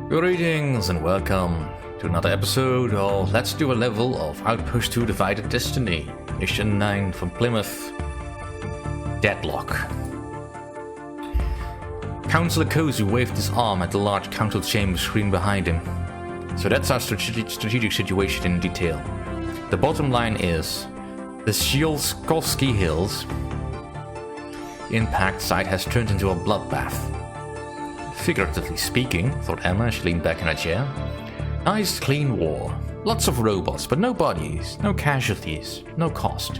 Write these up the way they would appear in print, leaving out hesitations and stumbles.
Greetings and welcome to another episode of Let's Do a Level of Outpost 2 Divided Destiny, Mission 9 from Plymouth, Deadlock. Councillor Cozy waved his arm at the large council chamber screen behind him. So that's our strategic situation in detail. The bottom line is, the Shieldskovsky Hills impact site has turned into a bloodbath. Figuratively speaking, thought Emma as she leaned back in her chair. Nice clean war. Lots of robots, but no bodies, no casualties, no cost.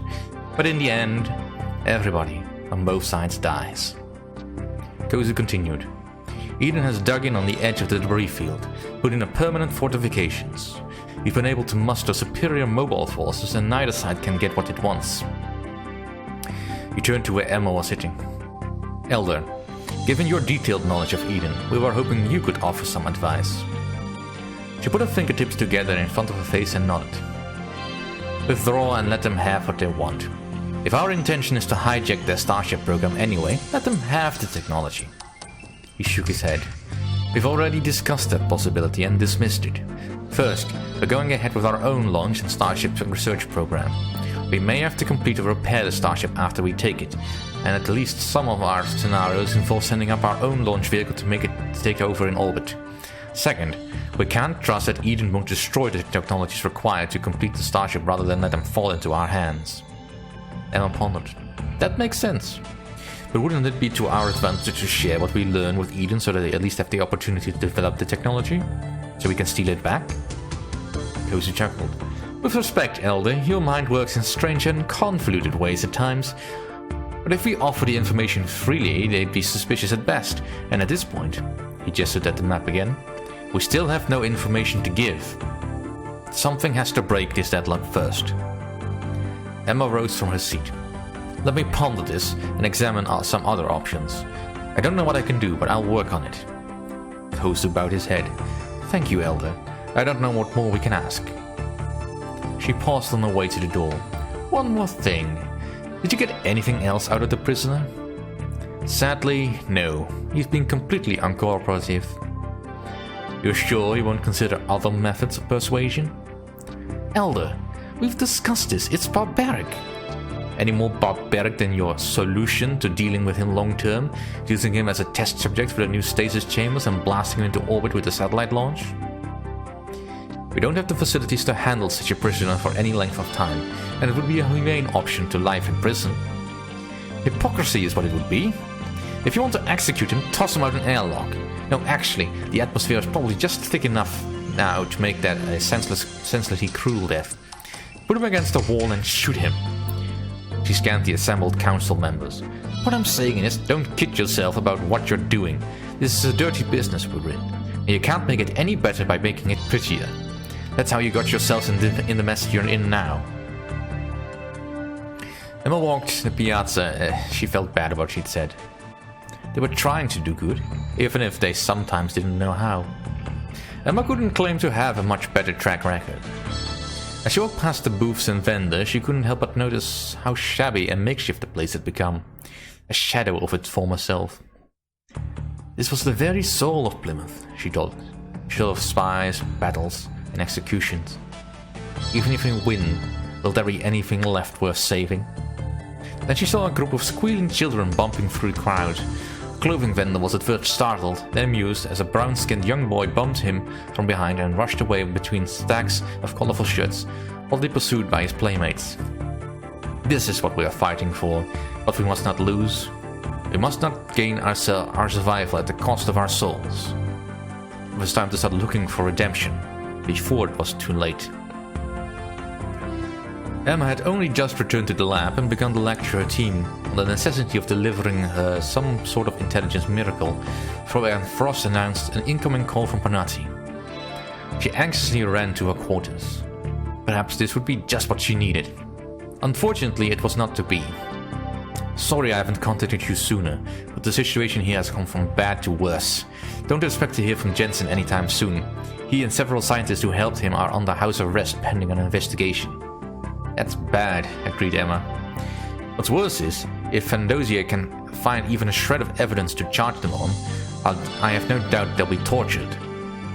But in the end, everybody on both sides dies. Cozy continued. Eden has dug in on the edge of the debris field, put in a permanent fortifications. We've been able to muster superior mobile forces and neither side can get what it wants. He turned to where Emma was sitting. Elder, given your detailed knowledge of Eden, we were hoping you could offer some advice. She put her fingertips together in front of her face and nodded. Withdraw and let them have what they want. If our intention is to hijack their Starship program anyway, let them have the technology. He shook his head. We've already discussed that possibility and dismissed it. First, we're going ahead with our own launch and Starship research program. We may have to complete or repair the Starship after we take it, and at least some of our scenarios involve sending up our own launch vehicle to make it take over in orbit. Second, we can't trust that Eden won't destroy the technologies required to complete the Starship rather than let them fall into our hands. Emma pondered. That makes sense. But wouldn't it be to our advantage to share what we learn with Eden so that they at least have the opportunity to develop the technology? So we can steal it back? Cozy chuckled. With respect, Elder, your mind works in strange and convoluted ways at times. But if we offer the information freely, they'd be suspicious at best. And at this point, he gestured at the map again, we still have no information to give. Something has to break this deadlock first. Emma rose from her seat. Let me ponder this and examine some other options. I don't know what I can do, but I'll work on it. Cozy bowed his head. Thank you, Elder. I don't know what more we can ask. She paused on the way to the door. One more thing. Did you get anything else out of the prisoner? Sadly, no. He's been completely uncooperative. You're sure you won't consider other methods of persuasion? Elder, we've discussed this. It's barbaric. Any more barbaric than your solution to dealing with him long term, using him as a test subject for the new stasis chambers and blasting him into orbit with a satellite launch? We don't have the facilities to handle such a prisoner for any length of time, and it would be a humane option to life in prison. Hypocrisy is what it would be. If you want to execute him, toss him out an airlock. No, actually, the atmosphere is probably just thick enough now to make that a senselessly cruel death. Put him against the wall and shoot him. She scanned the assembled council members. What I'm saying is, don't kid yourself about what you're doing. This is a dirty business we're in, and you can't make it any better by making it prettier. That's how you got yourselves in the mess you're in now. Emma walked the piazza. She felt bad about what she'd said. They were trying to do good, even if they sometimes didn't know how. Emma couldn't claim to have a much better track record. As she walked past the booths and vendors, she couldn't help but notice how shabby and makeshift the place had become, a shadow of its former self. This was the very soul of Plymouth, she thought. She thought of spies, battles, and executions. Even if we win, will there be anything left worth saving? Then she saw a group of squealing children bumping through the crowd. A clothing vendor was at first startled, then amused as a brown-skinned young boy bumped him from behind and rushed away between stacks of colorful shirts, hotly pursued by his playmates. This is what we are fighting for, but we must not lose. We must not gain our survival at the cost of our souls. It was time to start looking for redemption, before it was too late. Emma had only just returned to the lab and begun to lecture her team on the necessity of delivering some sort of intelligence miracle when Frost announced an incoming call from Panati. She anxiously ran to her quarters. Perhaps this would be just what she needed. Unfortunately, it was not to be. Sorry I haven't contacted you sooner, but the situation here has gone from bad to worse. Don't expect to hear from Jensen anytime soon. He and several scientists who helped him are under house arrest pending an investigation. That's bad, agreed Emma. What's worse is, if Fandosia can find even a shred of evidence to charge them on, I have no doubt they'll be tortured.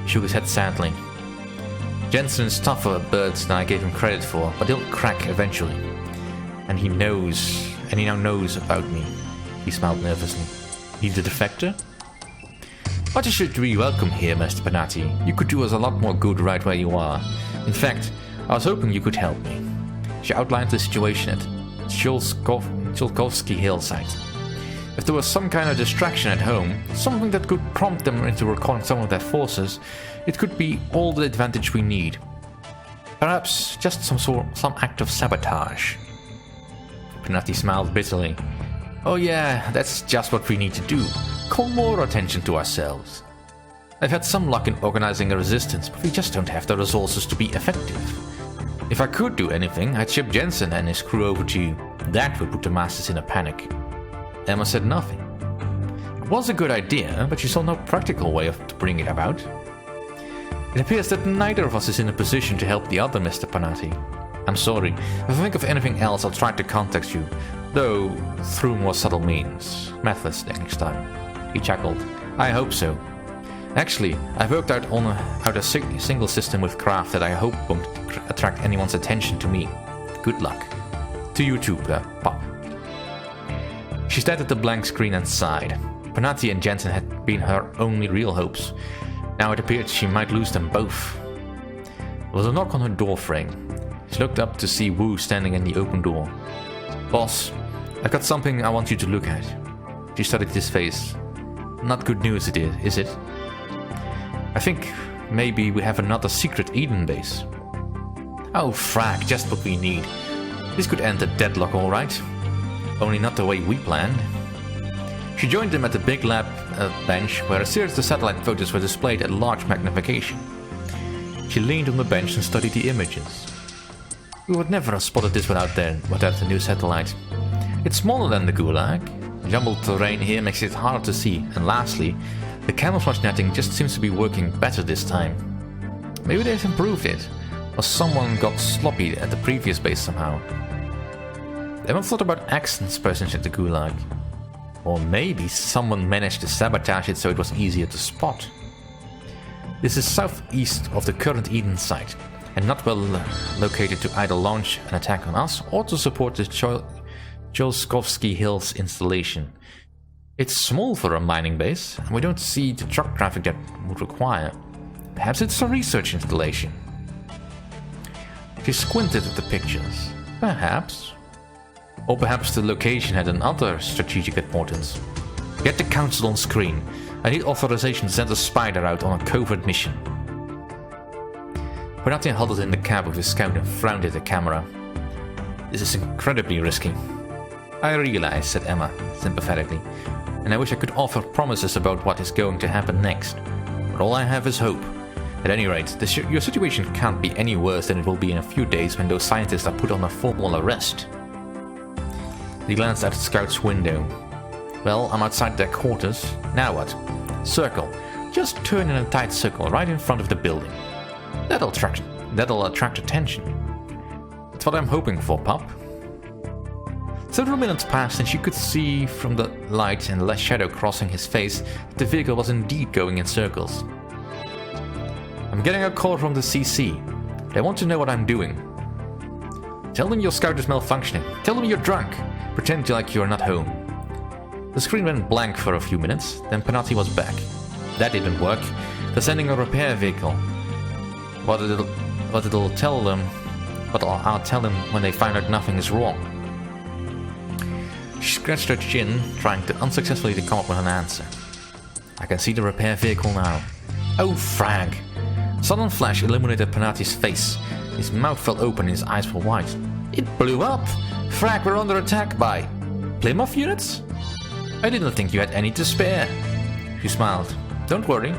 He shook his head sadly. Jensen is tougher birds than I gave him credit for, but he'll crack eventually. And he now knows about me. He smiled nervously. He's a defector? But you should be welcome here, Mr. Panati. You could do us a lot more good right where you are. In fact, I was hoping you could help me. She outlined the situation at Chulkovsky Hillside. If there was some kind of distraction at home, something that could prompt them into recalling some of their forces, it could be all the advantage we need. Perhaps just some act of sabotage. Panati smiled bitterly. Oh yeah, that's just what we need to do. Call more attention to ourselves. I've had some luck in organizing a resistance, but we just don't have the resources to be effective. If I could do anything, I'd ship Jensen and his crew over to you. That would put the masters in a panic. Emma said nothing. It was a good idea, but she saw no practical way to bring it about. It appears that neither of us is in a position to help the other, Mr. Panati. I'm sorry. If I think of anything else, I'll try to contact you, though through more subtle methods next time. He chuckled. I hope so. Actually, I've worked out a single system with craft that I hope won't attract anyone's attention to me. Good luck. To you too, Pop. She stared at the blank screen and sighed. Panati and Jensen had been her only real hopes. Now it appeared she might lose them both. There was a knock on her door frame. She looked up to see Wu standing in the open door. Boss, I've got something I want you to look at. She studied his face. Not good news it is it? I think maybe we have another secret Eden base. Oh frack, just what we need. This could end the Deadlock alright. Only not the way we planned. She joined them at the big lab bench where a series of satellite photos were displayed at large magnification. She leaned on the bench and studied the images. We would never have spotted this without the new satellite. It's smaller than the Gulag. Jumbled terrain here makes it harder to see, and lastly, the camouflage netting just seems to be working better this time. Maybe they've improved it, or someone got sloppy at the previous base somehow. They haven't thought about Axton's presence at the Gulag. Or maybe someone managed to sabotage it so it was easier to spot. This is southeast of the current Eden site, and not well located to either launch an attack on us or to support the Chulkovsky Hills installation. It's small for a mining base, and we don't see the truck traffic that would require. Perhaps it's a research installation. She squinted at the pictures. Perhaps. Or perhaps the location had another strategic importance. Get the council on screen. I need authorization to send a spider out on a covert mission. Panati huddled in the cab of his scout and frowned at the camera. This is incredibly risky. I realize, said Emma, sympathetically, and I wish I could offer promises about what is going to happen next. But all I have is hope. At any rate, your situation can't be any worse than it will be in a few days when those scientists are put on a formal arrest. He glanced out the scout's window. Well, I'm outside their quarters. Now what? Circle. Just turn in a tight circle right in front of the building. That'll attract attention. That's what I'm hoping for, Pop. Several minutes passed and she could see from the light and less shadow crossing his face that the vehicle was indeed going in circles. I'm getting a call from the CC. They want to know what I'm doing. Tell them your scout is malfunctioning. Tell them you're drunk. Pretend like you're not home. The screen went blank for a few minutes, then Panati was back. That didn't work. They're sending a repair vehicle. I'll tell them when they find out nothing is wrong. She scratched her chin, trying to unsuccessfully come up with an answer. I can see the repair vehicle now. Oh frag! A sudden flash illuminated Panati's face. His mouth fell open and his eyes were wide. It blew up! Frag, we're under attack by Plymouth units? I didn't think you had any to spare. She smiled. Don't worry.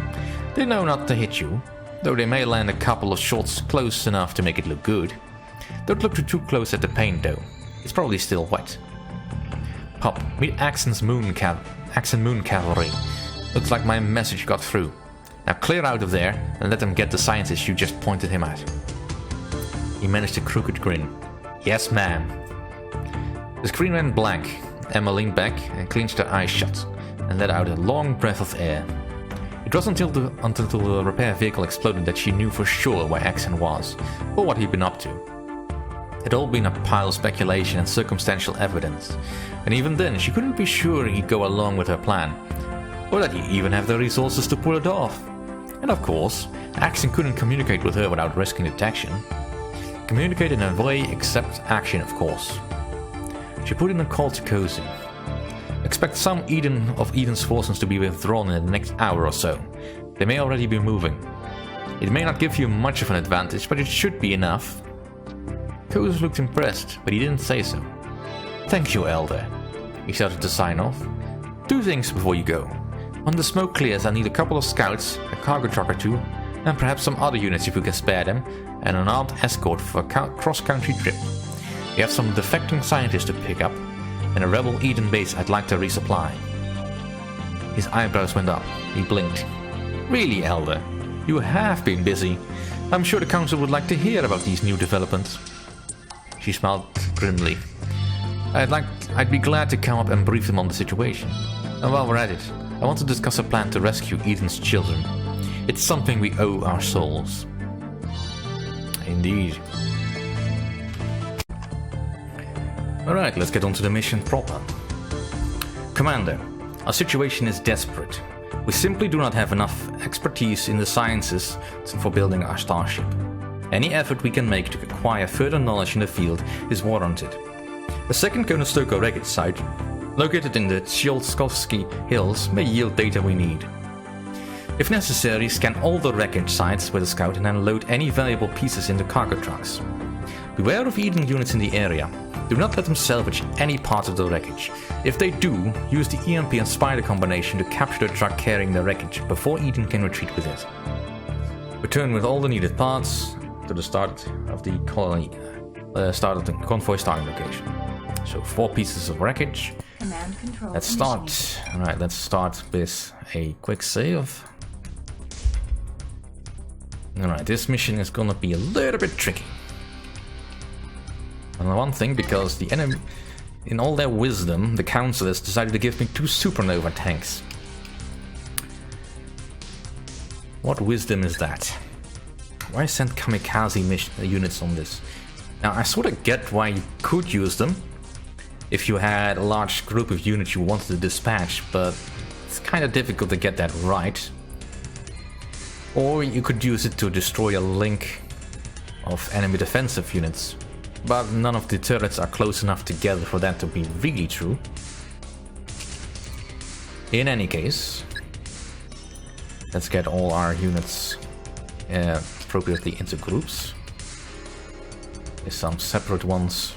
They know not to hit you, though they may land a couple of shots close enough to make it look good. Don't look too close at the paint though. It's probably still wet. Pop, meet Axon's Moon Cavalry. Looks like my message got through. Now clear out of there and let them get the scientist you just pointed him at. He managed a crooked grin. Yes, ma'am. The screen went blank. Emma leaned back and clenched her eyes shut and let out a long breath of air. It It wasn't until the repair vehicle exploded that she knew for sure where Axon was, or what he'd been up to. It had all been a pile of speculation and circumstantial evidence, and even then she couldn't be sure he'd go along with her plan, or that he'd even have the resources to pull it off. And of course, Axon couldn't communicate with her without risking detection. Communicate in a way except action, of course. She put in a call to Cozy. Expect some of Eden's forces to be withdrawn in the next hour or so. They may already be moving. It may not give you much of an advantage, but it should be enough. Cozy looked impressed, but he didn't say so. Thank you, Elder, he shouted to sign off. 2 things before you go. When the smoke clears, I need a couple of scouts, a cargo truck or 2, and perhaps some other units if you can spare them, and an armed escort for a cross-country trip. We have some defecting scientists to pick up, and a rebel Eden base I'd like to resupply. His eyebrows went up. He blinked. Really, Elder? You have been busy. I'm sure the council would like to hear about these new developments. She smiled grimly. I'd be glad to come up and brief them on the situation. And while we're at it, I want to discuss a plan to rescue Eden's children. It's something we owe our souls. Indeed. Alright, let's get on to the mission proper. Commander, our situation is desperate. We simply do not have enough expertise in the sciences for building our starship. Any effort we can make to acquire further knowledge in the field is warranted. The second Conestoga wreckage site, located in the Tsiolkovsky Hills, may yield data we need. If necessary, scan all the wreckage sites with a scout and then load any valuable pieces into cargo trucks. Beware of Eden units in the area. Do not let them salvage any parts of the wreckage. If they do, use the EMP and Spider combination to capture the truck carrying the wreckage before Eden can retreat with it. Return with all the needed parts to the start of the convoy starting location. So 4 pieces of wreckage. Command control. Let's start. Alright, let's start with a quick save. Alright, this mission is gonna be a little bit tricky. And one thing, because the enemy, in all their wisdom, the councilors decided to give me 2 supernova tanks. What wisdom is that? Why send kamikaze units on this? Now, I sort of get why you could use them if you had a large group of units you wanted to dispatch, but it's kind of difficult to get that right. Or you could use it to destroy a link of enemy defensive units. But none of the turrets are close enough together for that to be really true. In any case, let's get all our units appropriately into groups. There's some separate ones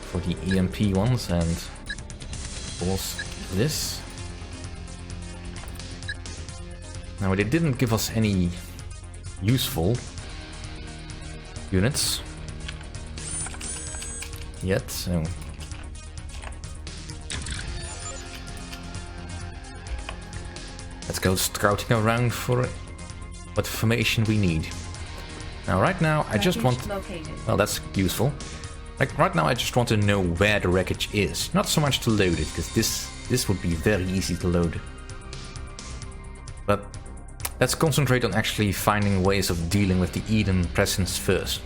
for the EMP ones, and of course this. Now, they didn't give us any useful units yet, so let's go scouting around for what information we need. Now, right now, I just want... Well, that's useful. Like, right now, I just want to know where the wreckage is. Not so much to load it, because this would be very easy to load. But let's concentrate on actually finding ways of dealing with the Eden presence first.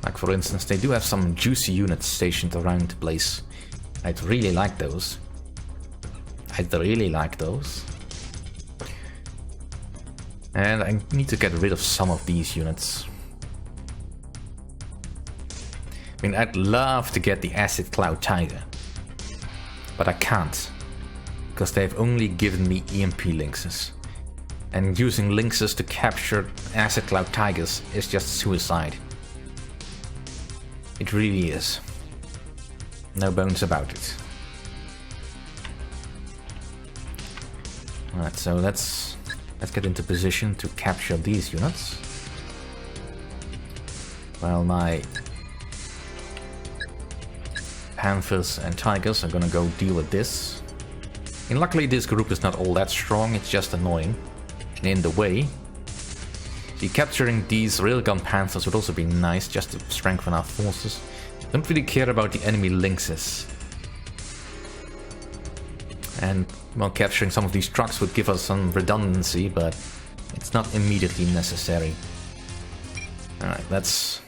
Like, for instance, they do have some juicy units stationed around the place. I'd really like those. And I need to get rid of some of these units. I mean, I'd love to get the Acid Cloud Tiger, but I can't, because they've only given me EMP lynxes. And using lynxes to capture Acid Cloud Tigers is just suicide. It really is. No bones about it. Alright, so let's get into position to capture these units. While my Panthers and Tigers are gonna go deal with this. And luckily this group is not all that strong, it's just annoying and in the way. See, capturing these Railgun Panthers would also be nice, just to strengthen our forces. Don't really care about the enemy lynxes. And, well, capturing some of these trucks would give us some redundancy, but it's not immediately necessary. Alright, let's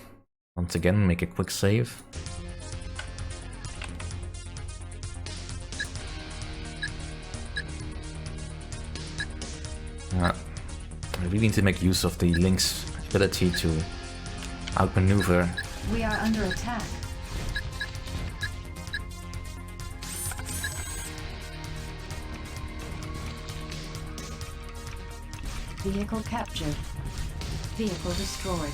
once again make a quick save. I really need to make use of the Lynx ability to outmaneuver. We are under attack. Vehicle captured. Vehicle destroyed.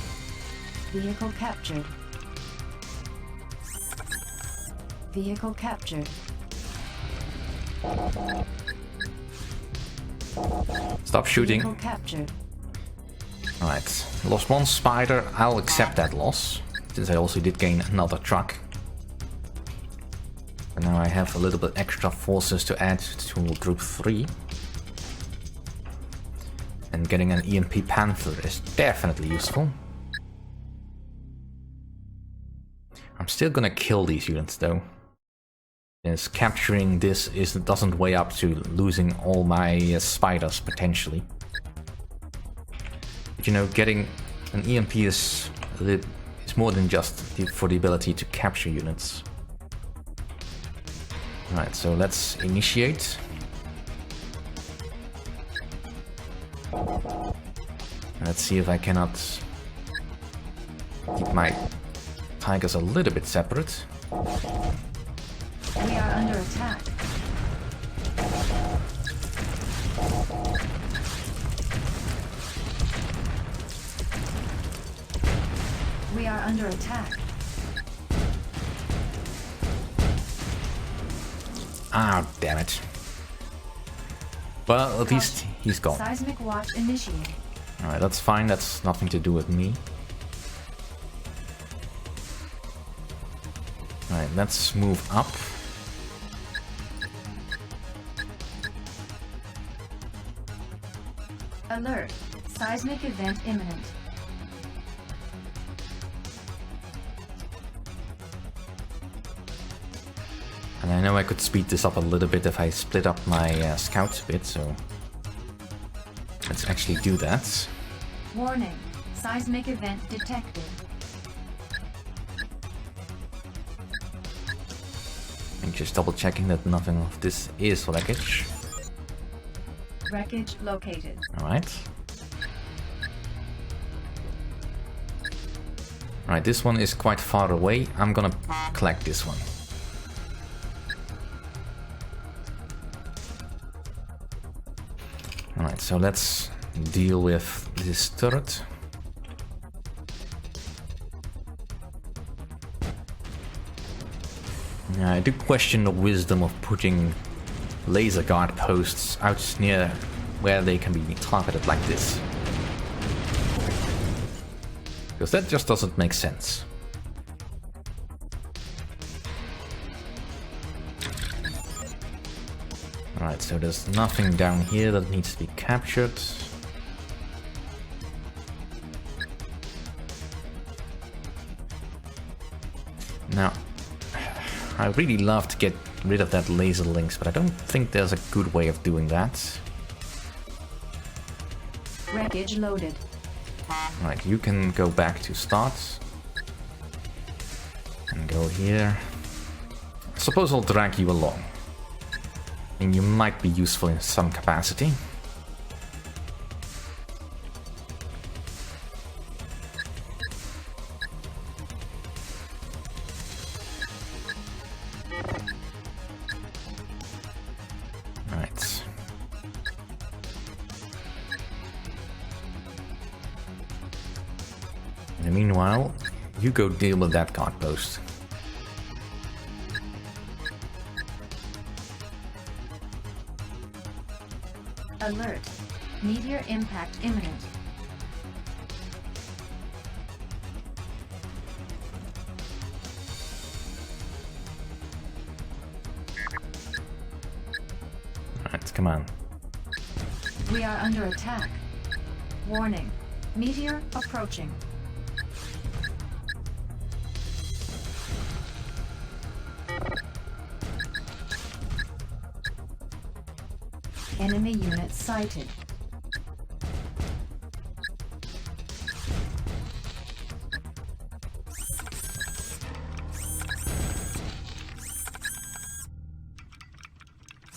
Vehicle captured. Vehicle captured. Stop shooting. Vehicle captured. Alright, lost one spider. I'll accept that loss, since I also did gain another truck. And now I have a little bit extra forces to add to Group 3. And getting an EMP Panther is definitely useful. I'm still gonna kill these units though. Because capturing this doesn't weigh up to losing all my spiders potentially. But you know, getting an EMP is more than just for the ability to capture units. Alright, so let's initiate. Let's see if I cannot keep my tigers a little bit separate. We are under attack. We are under attack. Ah, damn it. Well, at least he's gone. Seismic watch initiated. Alright, that's fine. That's nothing to do with me. Alright, let's move up. Alert. Seismic event imminent. And I know I could speed this up a little bit if I split up my scouts a bit, so let's actually do that. Warning. Seismic event detected. And just double checking that nothing of this is wreckage. Wreckage located. Alright. Alright, this one is quite far away. I'm gonna collect this one. Alright, so let's deal with this turret. Yeah, I do question the wisdom of putting laser guard posts out near where they can be targeted like this. Because that just doesn't make sense. Alright, so there's nothing down here that needs to be captured. Now, I really love to get rid of that laser lynx, but I don't think there's a good way of doing that. Wreckage loaded. Right, you can go back to start. And go here. I suppose I'll drag you along. And you might be useful in some capacity. Right. In the meanwhile, you go deal with that guard post. Alert. Meteor impact imminent. Alright, come on. We are under attack. Warning. Meteor approaching. Enemy unit sighted.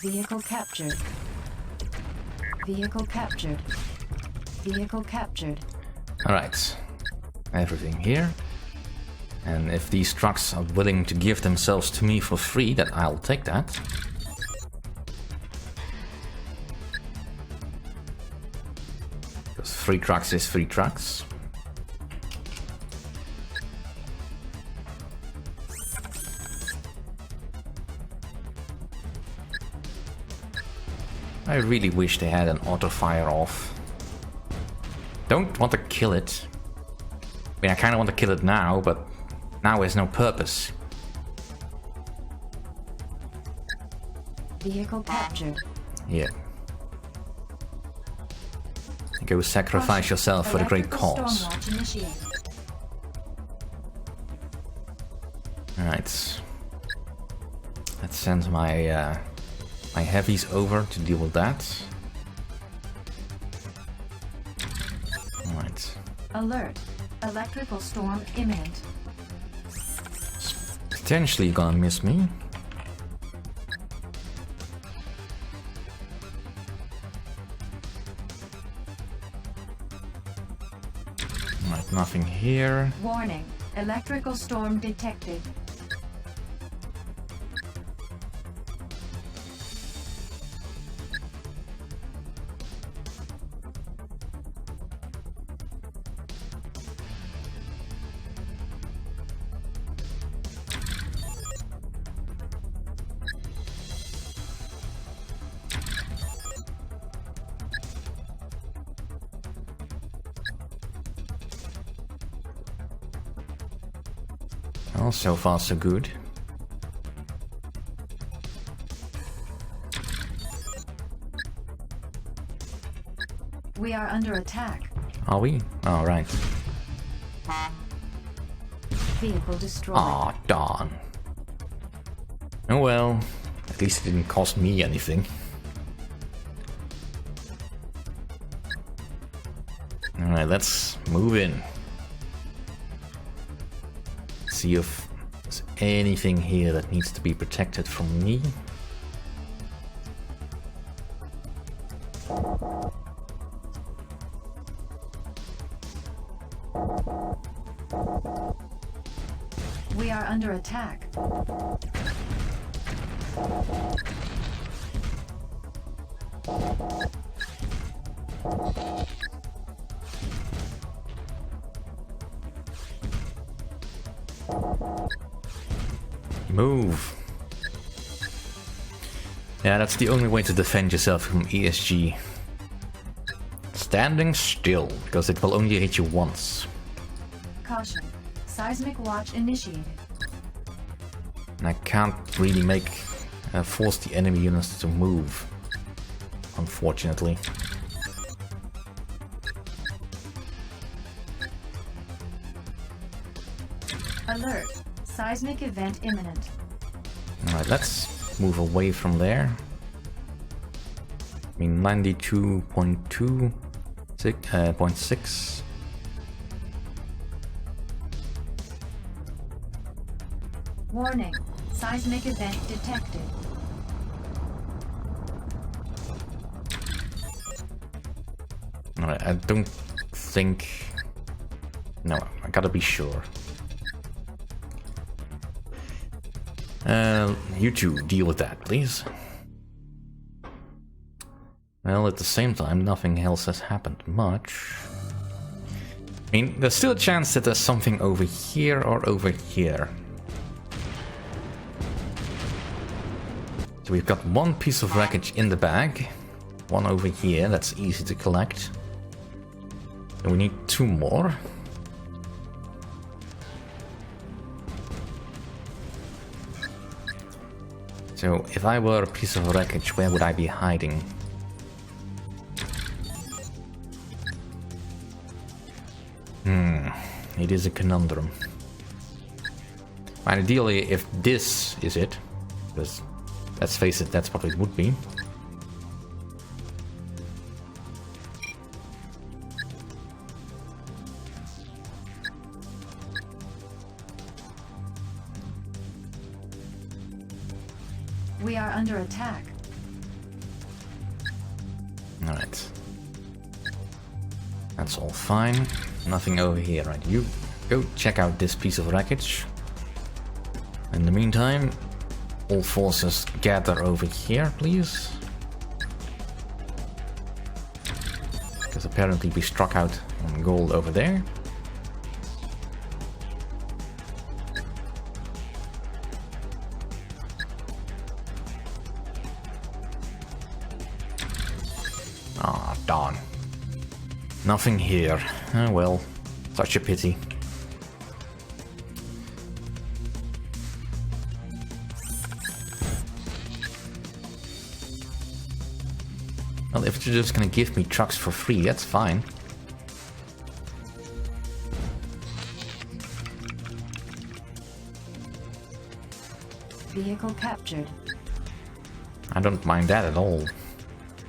Vehicle captured. Vehicle captured. Vehicle captured. Alright. Everything here. And if these trucks are willing to give themselves to me for free, then I'll take that. Because free trucks is free trucks. I really wish they had an auto fire off. Don't want to kill it. I mean, I kind of want to kill it now, but now has no purpose. Vehicle captured. Yeah. Go sacrifice yourself for the great cause. Alright. Let's send my my heavies over to deal with that. Alright. Alert. Electrical storm imminent. Potentially gonna miss me. Alright, nothing here. Warning. Electrical storm detected. Well, so far so good. We are under attack. Are we? Oh, right. Vehicle destroyed. Aw, darn. Oh well, at least it didn't cost me anything. Alright, let's move in. See if there's anything here that needs to be protected from me. We are under attack. Move. Yeah, that's the only way to defend yourself from ESG. Standing still, because it will only hit you once. Caution. Seismic watch initiated. And I can't really force the enemy units to move, unfortunately. Alert. Seismic event imminent. Alright, let's move away from there. I mean, 92.6. Warning. Seismic event detected. Alright, I don't think... No, I gotta be sure. You two, deal with that, please. Well, at the same time, nothing else has happened much. I mean, there's still a chance that there's something over here or over here. So we've got one piece of wreckage in the bag. One over here, that's easy to collect. And we need two more. So, if I were a piece of wreckage, where would I be hiding? It is a conundrum. Ideally, if this is it, because let's face it, that's what it would be. We are under attack. Alright. That's all fine. Nothing over here, right? You go check out this piece of wreckage. In the meantime, all forces gather over here, please. Because apparently we struck out on gold over there. Ah, darn. Nothing here. Oh well, such a pity. Well, if you're just gonna give me trucks for free, that's fine. Vehicle captured. I don't mind that at all.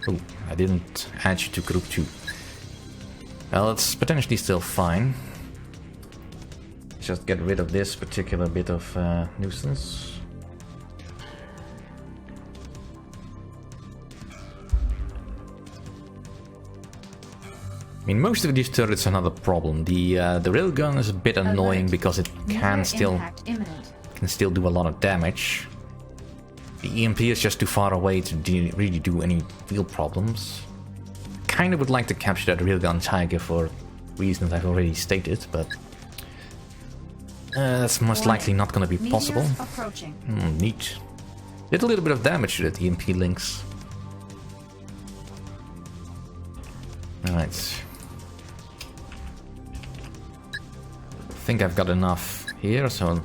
Oh, I didn't add you to group 2. Well, it's potentially still fine. Just get rid of this particular bit of nuisance. I mean, most of these turrets are not a problem. The railgun is a bit annoying because it can still do a lot of damage. The EMP is just too far away to really do any real problems. Kinda would like to capture that railgun tiger for reasons I've already stated, but that's most likely not gonna be possible. Neat. Did a little bit of damage to that EMP links. Alright. I think I've got enough here, so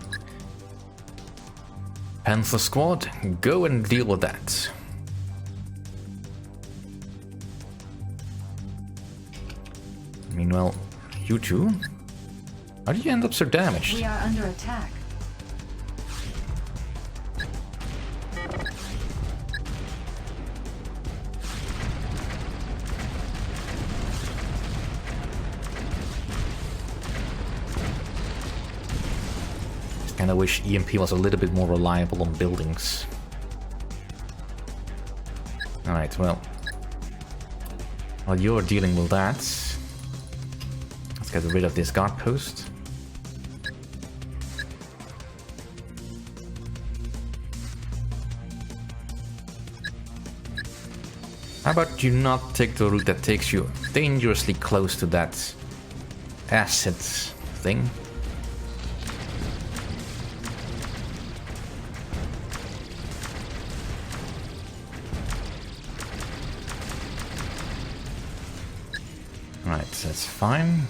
Panther Squad, go and deal with that. Meanwhile, you two, how did you end up so damaged? We are under attack. And I wish EMP was a little bit more reliable on buildings. Alright, well. While you're dealing with that, let's get rid of this guard post. How about you not take the route that takes you dangerously close to that acid thing? Right, that's fine.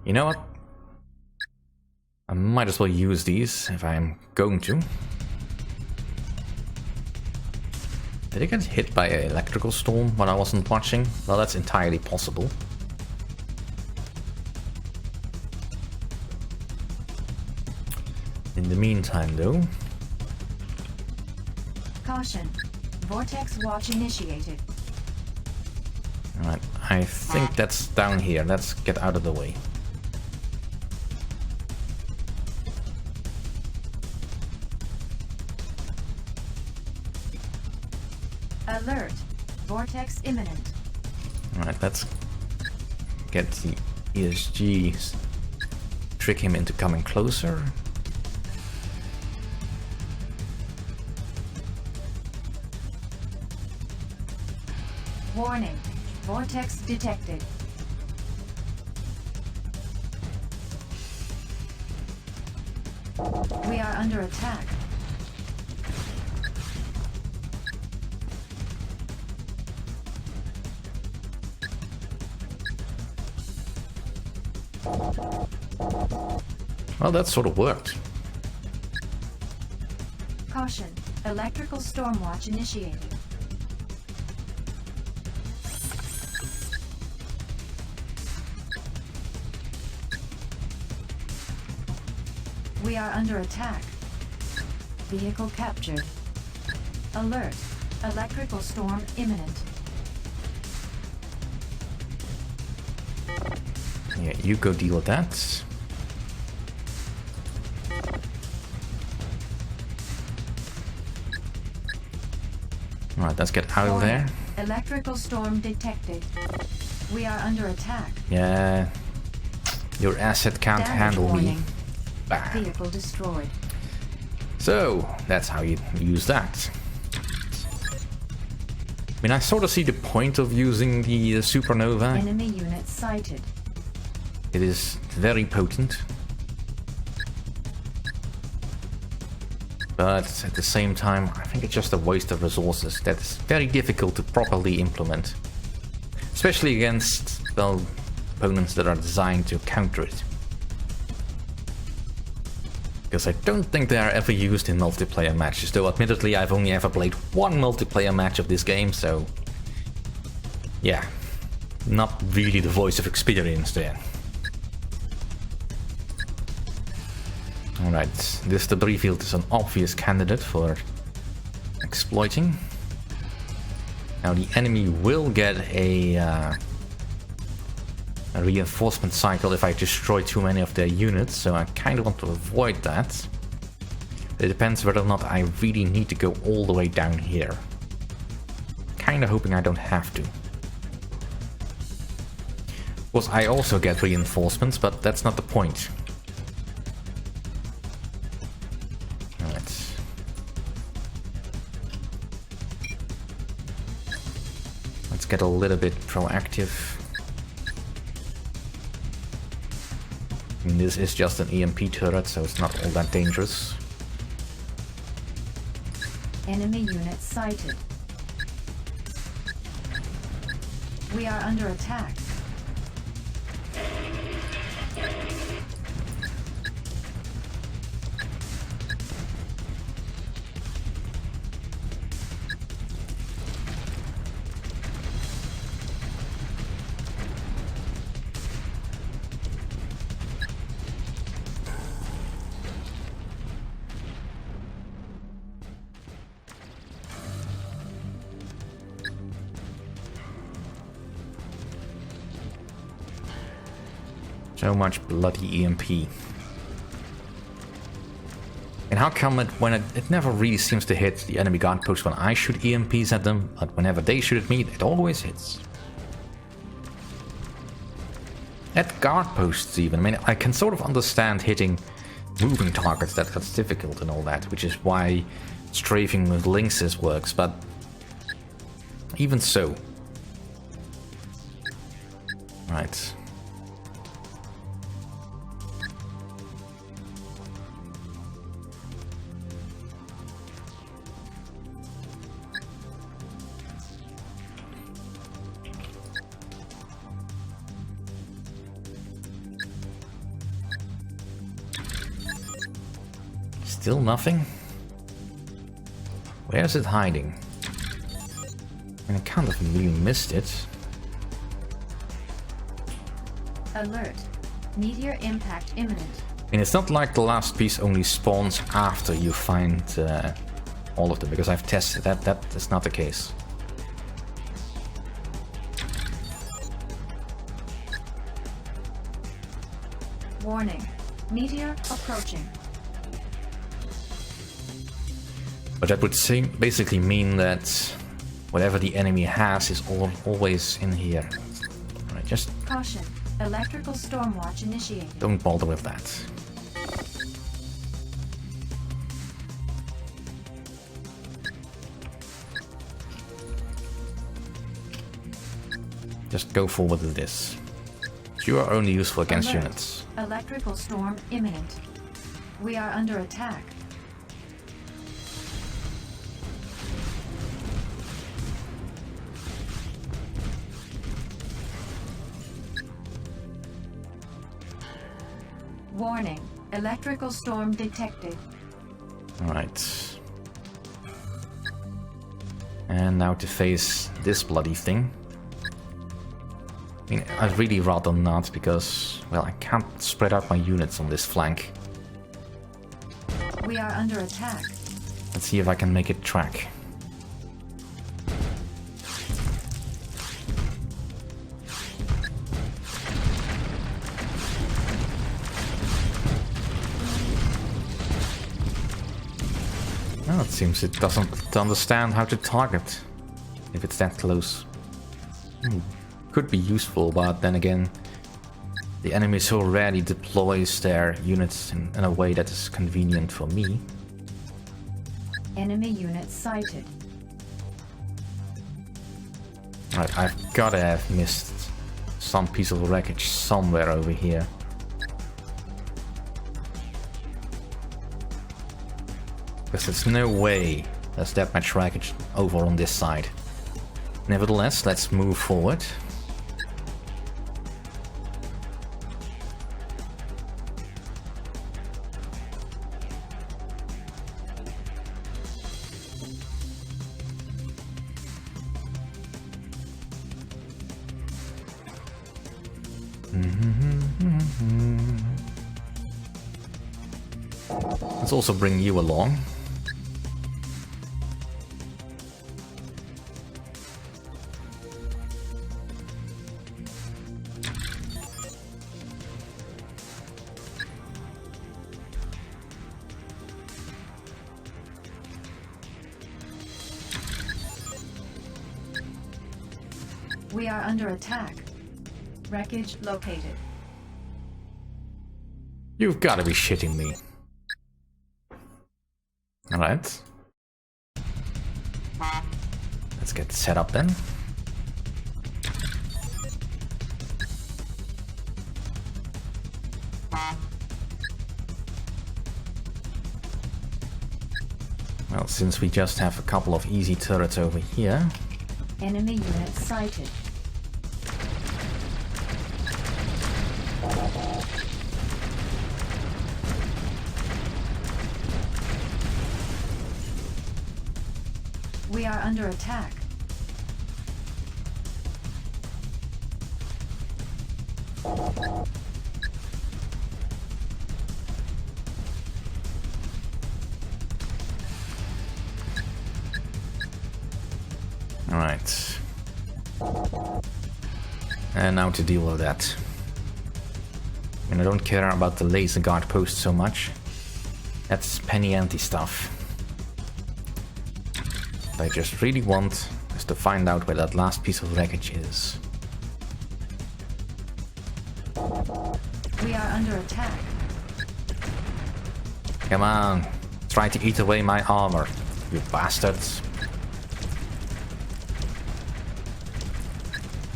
You know what? I might as well use these if I'm going to. Did I get hit by an electrical storm when I wasn't watching? Well, that's entirely possible. In the meantime, though... Caution. Vortex watch initiated. Alright, I think that's down here. Let's get out of the way. Alert. Vortex imminent. Alright, let's get the ESG, trick him into coming closer. Warning. Vortex detected. We are under attack. Well, that sort of worked. Caution. Electrical storm watch initiated. We are under attack. Vehicle captured. Alert. Electrical storm imminent. Yeah, you go deal with that. Alright, let's get out of there. Electrical storm detected. We are under attack. Yeah. Your asset can't Damage handle warning. me. Bah. Vehicle destroyed. So, that's how you use that. I mean, I sort of see the point of using the supernova. Enemy unit sighted. It is very potent. But at the same time, I think it's just a waste of resources that's very difficult to properly implement. Especially against, well, opponents that are designed to counter it. Because I don't think they are ever used in multiplayer matches, though admittedly I've only ever played one multiplayer match of this game, so... yeah, not really the voice of experience there. Alright, this debris field is an obvious candidate for exploiting. Now the enemy will get a reinforcement cycle if I destroy too many of their units, so I kind of want to avoid that. It depends whether or not I really need to go all the way down here. Kind of hoping I don't have to. Of course, I also get reinforcements, but that's not the point. Alright. Let's get a little bit proactive. This is just an EMP turret, so it's not all that dangerous. Enemy unit sighted. We are under attack. So much bloody EMP. And how come when it never really seems to hit the enemy guard post when I shoot EMPs at them, but whenever they shoot at me, it always hits. At guard posts even, I mean, I can sort of understand hitting moving targets, that's difficult and all that, which is why strafing with lynxes works, but even so. Right. Still nothing? Where's it hiding? I mean, I kind of really missed it. Alert. Meteor impact imminent. And it's not like the last piece only spawns after you find all of them, because I've tested that. That is not the case. Warning. Meteor approaching. But that would basically mean that whatever the enemy has is always in here. Alright, just Caution. Electrical stormwatch initiated. don't bother with that. Just go forward with this. You are only useful against Alert. units. Electrical storm imminent. We are under attack. Warning. Electrical storm detected. Alright. And now to face this bloody thing. I mean, I'd really rather not, because, well, I can't spread out my units on this flank. We are under attack. Let's see if I can make it track. it seems it doesn't understand how to target if it's that close. Could be useful, but then again, the enemy so rarely deploys their units in a way that is convenient for me. Enemy unit sighted. Right, I've gotta have missed some piece of wreckage somewhere over here. Because there's no way there's that much wreckage over on this side. Nevertheless, let's move forward. Let's also bring you along. We are under attack. Wreckage located. You've got to be shitting me. Alright. Let's get set up then. Well, since we just have a couple of easy turrets over here. Enemy unit sighted. We are under attack. Alright. And now to deal with that. And I don't care about the laser guard post so much. That's penny ante stuff. What I just really want is to find out where that last piece of wreckage is. We are under attack. Come on, try to eat away my armor, you bastards.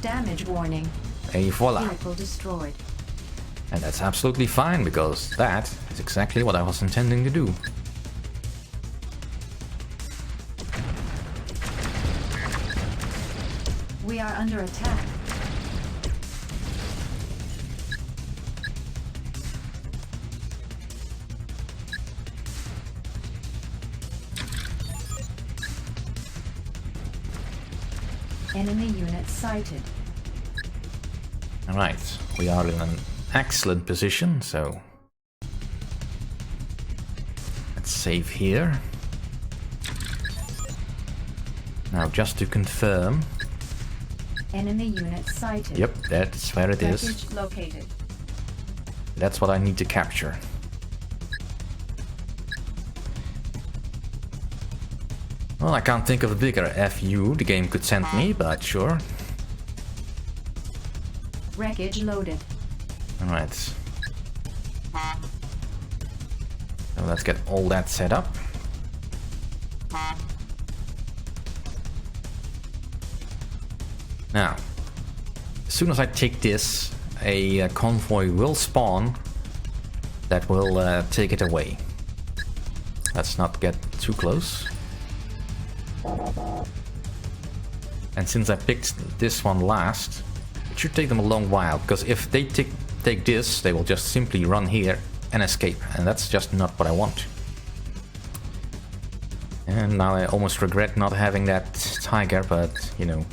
Damage warning. Et voila. Vehicle destroyed. And that's absolutely fine, because that is exactly what I was intending to do. We are under attack. Enemy unit sighted. Alright, we are in an excellent position, so let's save here. Now, just to confirm. Enemy unit sighted. Yep, that's where it is. Wreckage located. That's what I need to capture. Well, I can't think of a bigger FU the game could send me, but sure. Wreckage loaded. Alright. So let's get all that set up. Now, as soon as I take this, a convoy will spawn that will take it away. Let's not get too close. And since I picked this one last, it should take them a long while, because if they take this, they will just simply run here and escape, and that's just not what I want. And now I almost regret not having that tiger, but, you know,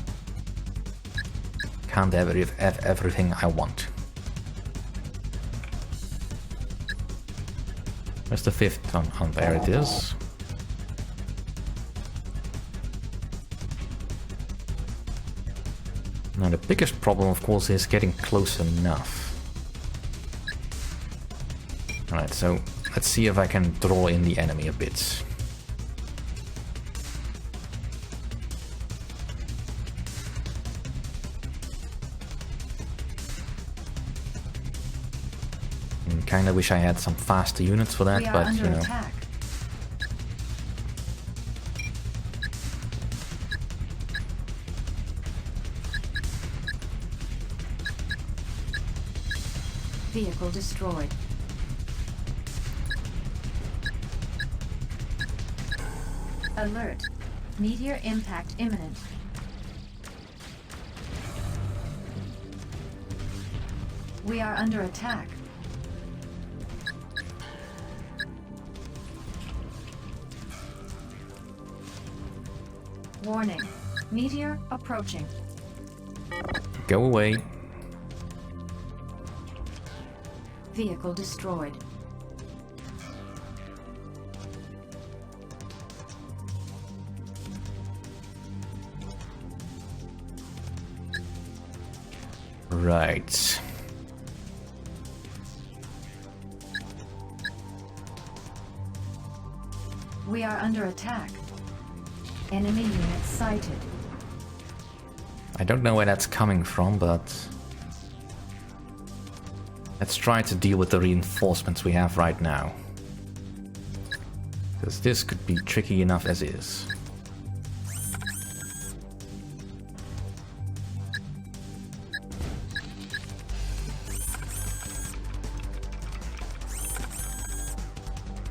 can't have everything I want. Where's the fifth one? Oh, there it is. Now the biggest problem, of course, is getting close enough. Alright, so let's see if I can draw in the enemy a bit. Kinda wish I had some faster units for that, We are but under you know. attack. Vehicle destroyed. Alert. Meteor impact imminent. We are under attack. Warning. Meteor approaching. Go away. Vehicle destroyed. Right. We are under attack. Enemy unit sighted. I don't know where that's coming from, but let's try to deal with the reinforcements we have right now. Because this could be tricky enough as is.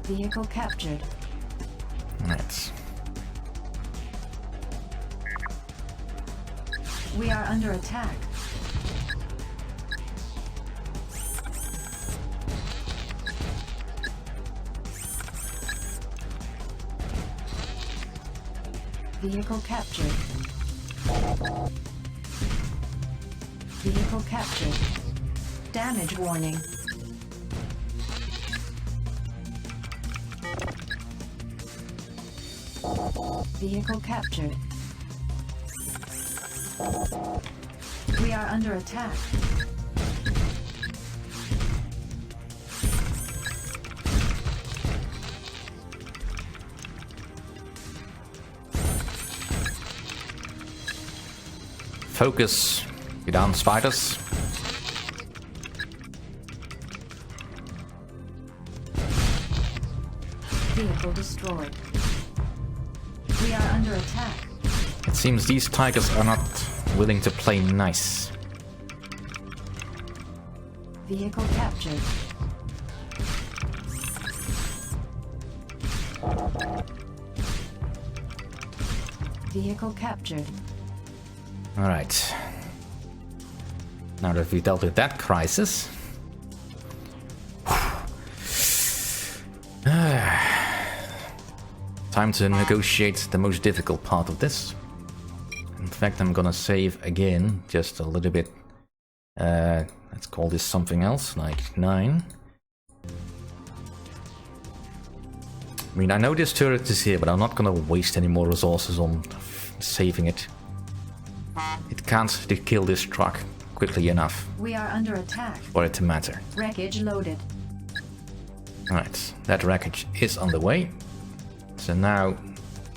Vehicle captured. Right. We are under attack. Vehicle captured. Vehicle captured. Damage warning. Vehicle captured. We are under attack. Focus. Get down, spiders. Vehicle destroyed. We are under attack. It seems these tigers are not willing to play nice. Vehicle captured. Vehicle captured. Alright. Now that we dealt with that crisis. Time to negotiate the most difficult part of this. In fact, I'm gonna save again, just a little bit. Let's call this something else, like 9. I mean, I know this turret is here, but I'm not gonna waste any more resources on saving it. It can't kill this truck quickly enough We are under attack. for it to matter. Wreckage loaded. Alright, that wreckage is on the way. So now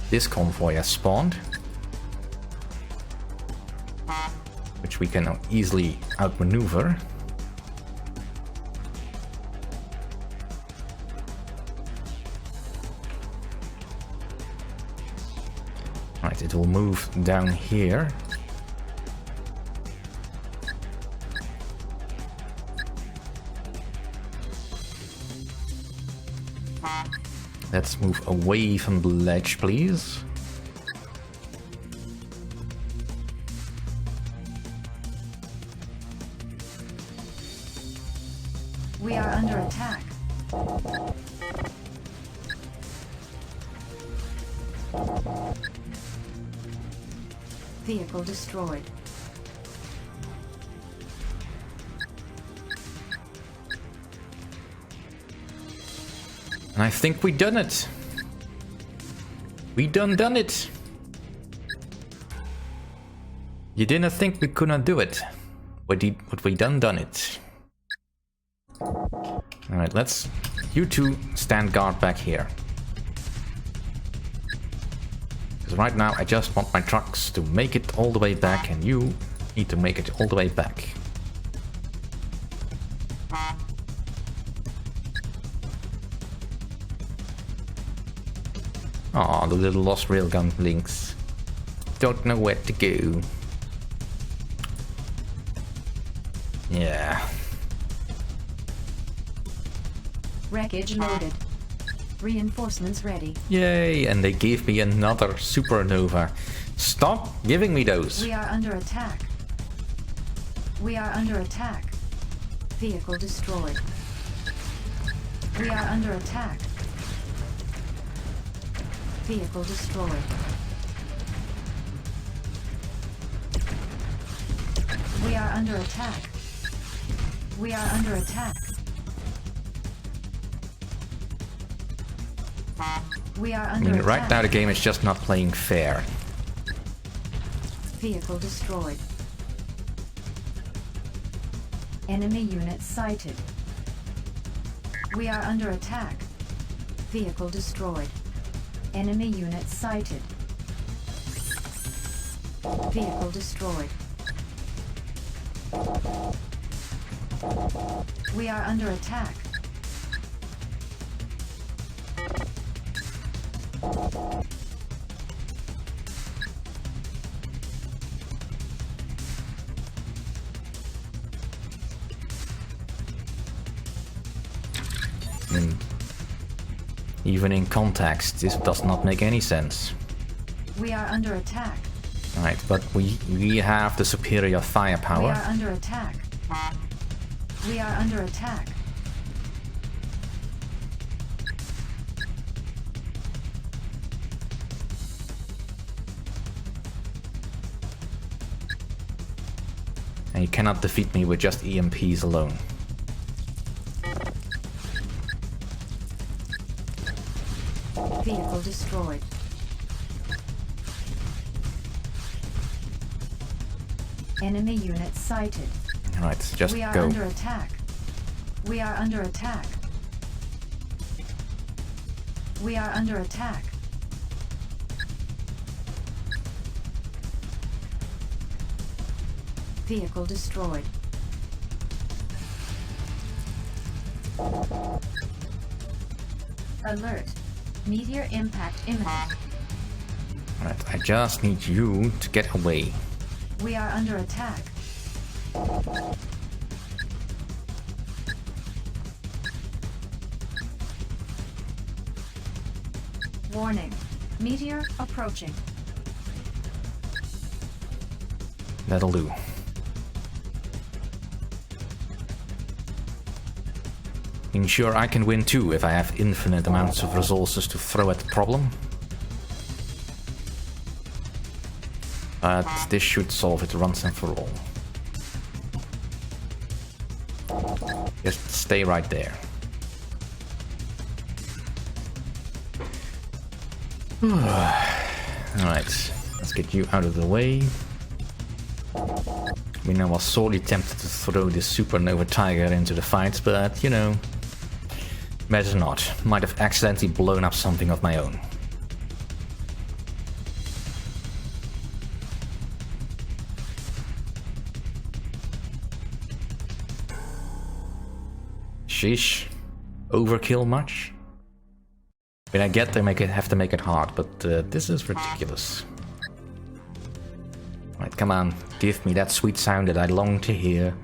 this convoy has spawned, which we can easily outmaneuver. Right, it will move down here. Let's move away from the ledge, please. We are under attack. Vehicle destroyed. And I think we done it. We done it. You didn't think we couldn't do it, but we done it. Alright, let's... You two stand guard back here. Because right now I just want my trucks to make it all the way back, and you need to make it all the way back. Aw, the little lost railgun links. Don't know where to go. Yeah. Wreckage loaded. Reinforcements ready. Yay, and they gave me another supernova. Stop giving me those. We are under attack. We are under attack. Vehicle destroyed. We are under attack. Vehicle destroyed. We are under attack. We are under attack. We are under attack. Right now the game is just not playing fair. Vehicle destroyed. Enemy unit sighted. We are under attack. Vehicle destroyed. Enemy unit sighted. Vehicle destroyed. We are under attack. Even in context, this does not make any sense. We are under attack. Right, but we have the superior firepower. We are under attack. We are under attack. And you cannot defeat me with just EMPs alone. Vehicle destroyed. Enemy unit sighted. Right, just We are go. under attack. We are under attack. We are under attack. Vehicle destroyed. Alert. Meteor impact imminent. Right, I just need you to get away. We are under attack. Warning. Meteor approaching. That'll do. Sure, I can win too if I have infinite amounts of resources to throw at the problem. But this should solve it once and for all. Just stay right there. Alright, let's get you out of the way. I mean, I was sorely tempted to throw this supernova tiger into the fight, but you know, better not. Might have accidentally blown up something of my own. Sheesh. Overkill much? I mean, I get they have to make it hard, but this is ridiculous. Right, come on, give me that sweet sound that I long to hear.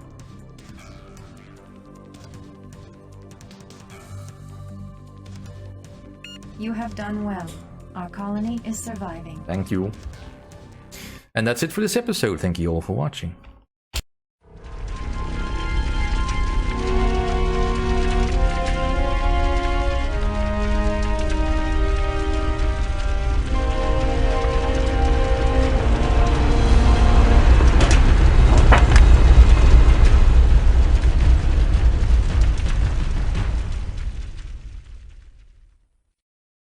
You have done well. Our colony is surviving. Thank you. And that's it for this episode. Thank you all for watching.